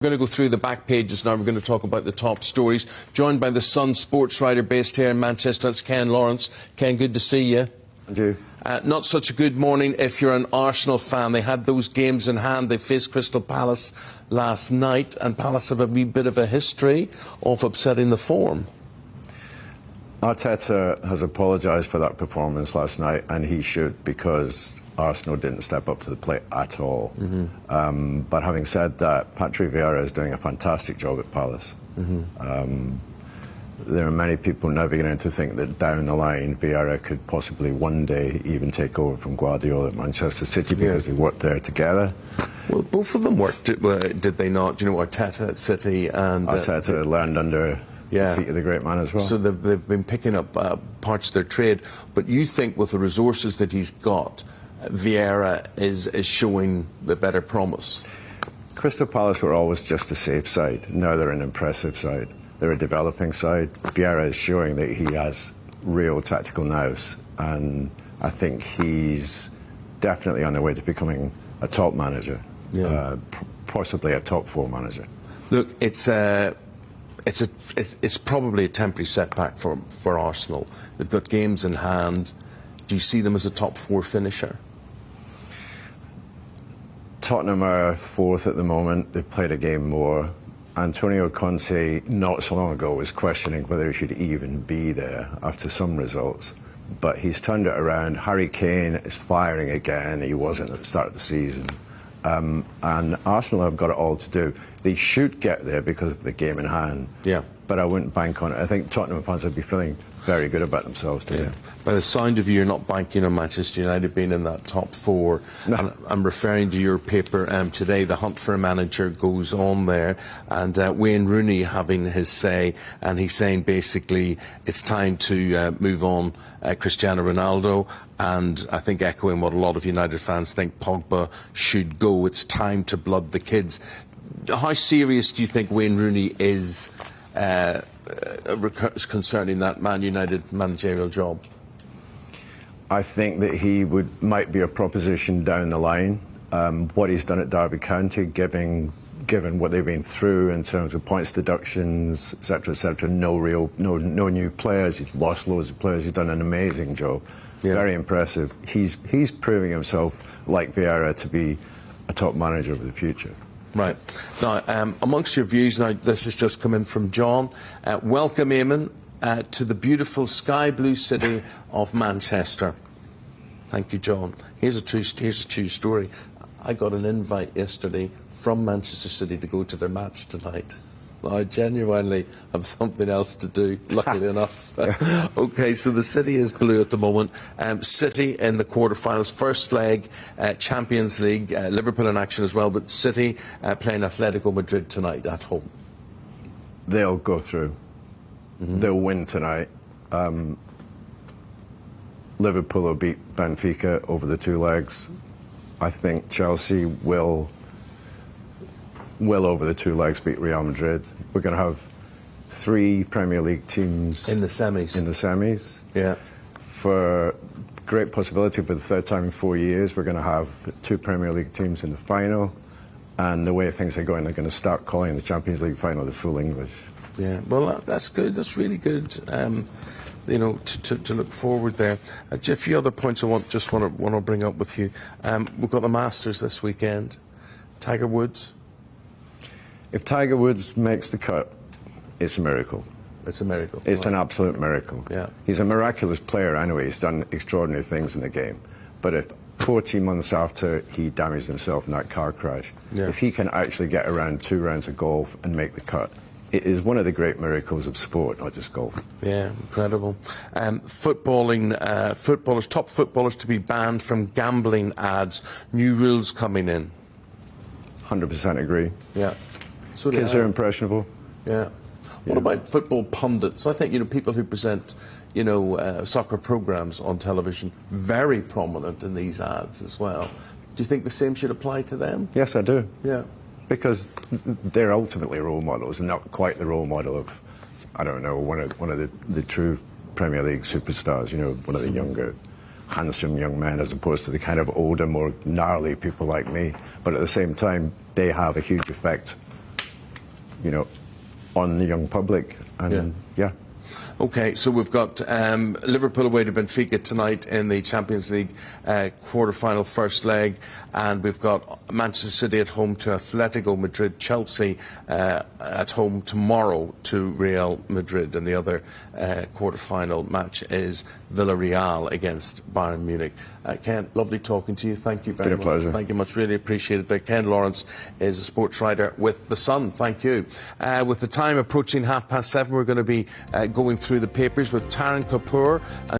We're going to go through the back pages now. We're going to talk about the top stories. Joined by the Sun sports writer based here in Manchester, that's Ken Lawrence. Ken, good to see you. And you. Not such a good morning if you're an Arsenal fan. They had those games in hand. They faced Crystal Palace last night, and Palace have a wee bit of a history of upsetting the form. Arteta has apologised for that performance last night, and he should, because Arsenal didn't step up to the plate at all. But having said that, Patrick Vieira is doing a fantastic job at Palace. There are many people now beginning to think that down the line Vieira could possibly one day even take over from Guardiola at Manchester City, because they worked there together. Well, both of them worked, did they not? You know, Arteta at City and... Arteta learned under the feet of the great man as well. So they've been picking up parts of their trade. But you think with the resources that he's got, Vieira is showing the better promise? Crystal Palace were always just a safe side. Now they're an impressive side. They're a developing side. Vieira is showing that he has real tactical nous, and I think he's definitely on the way to becoming a top manager, possibly a top four manager. Look, it's probably a temporary setback for Arsenal. They've got games in hand. Do you see them as a top four finisher? Tottenham are fourth at the moment. They've played a game more. Antonio Conte, not so long ago, was questioning whether he should even be there after some results. But he's turned it around. Harry Kane is firing again. He wasn't at the start of the season. And Arsenal have got it all to do. They should get there because of the game in hand. Yeah. But I wouldn't bank on it. I think Tottenham fans would be feeling very good about themselves today. Yeah. By the sound of you, you're not banking on Manchester United being in that top four. No. And I'm referring to your paper today. The hunt for a manager goes on there, and Wayne Rooney having his say, and he's saying basically it's time to move on Cristiano Ronaldo, and I think echoing what a lot of United fans think, Pogba should go. It's time to blood the kids. How serious do you think Wayne Rooney is concerning that Man United managerial job? I think that he might be a proposition down the line. What he's done at Derby County, given what they've been through in terms of points deductions, etc., no new players. He's lost loads of players. He's done an amazing job. Yeah. Very impressive. He's proving himself, like Vieira, to be a top manager of the future. Right. Now, amongst your views, now this has just come in from John. Welcome, Eamon, to the beautiful sky blue city of Manchester. Thank you, John. Here's a true story. I got an invite yesterday from Manchester City to go to their match tonight. I genuinely have something else to do, luckily enough. OK, so the city is blue at the moment. City in the quarterfinals, first leg, Champions League, Liverpool in action as well, but City playing Atletico Madrid tonight at home. They'll go through. They'll win tonight. Liverpool will beat Benfica over the two legs. I think Chelsea will over the two legs beat Real Madrid. We're going to have 3 Premier League teams in the semis. Yeah. For great possibility for the third time in 4 years, we're going to have 2 Premier League teams in the final. And the way things are going, they're going to start calling the Champions League final the full English. Yeah, well, that's good. That's really good. You know, to look forward there. A few other points I want to bring up with you. We've got the Masters this weekend. Tiger Woods. If Tiger Woods makes the cut, it's a miracle. It's a miracle. It's an absolute miracle. Yeah. He's a miraculous player anyway. He's done extraordinary things in the game. But if 14 months after he damaged himself in that car crash, if he can actually get around 2 rounds of golf and make the cut, it is one of the great miracles of sport, not just golf. Yeah, incredible. Top footballers to be banned from gambling ads. New rules coming in. 100% agree. Yeah. So kids are impressionable. Yeah. What about football pundits? I think, you know, people who present, you know, soccer programs on television, very prominent in these ads as well. Do you think the same should apply to them? Yes, I do. Yeah. Because they're ultimately role models, and not quite the role model of, I don't know, one of the true Premier League superstars. You know, one of the younger, handsome young men, as opposed to the kind of older, more gnarly people like me. But at the same time, they have a huge effect you know, on the young public. And yeah. Okay, so we've got Liverpool away to Benfica tonight in the Champions League quarter-final first leg, and we've got Manchester City at home to Atletico Madrid, Chelsea at home tomorrow to Real Madrid, and the other quarter-final match is Villarreal against Bayern Munich. Ken, lovely talking to you. Thank you very much. Been a pleasure. Thank you much. Really appreciate it. Ken Lawrence is a sports writer with The Sun. Thank you. With the time approaching 7:30, we're going to be going through the papers with Taran Kapoor and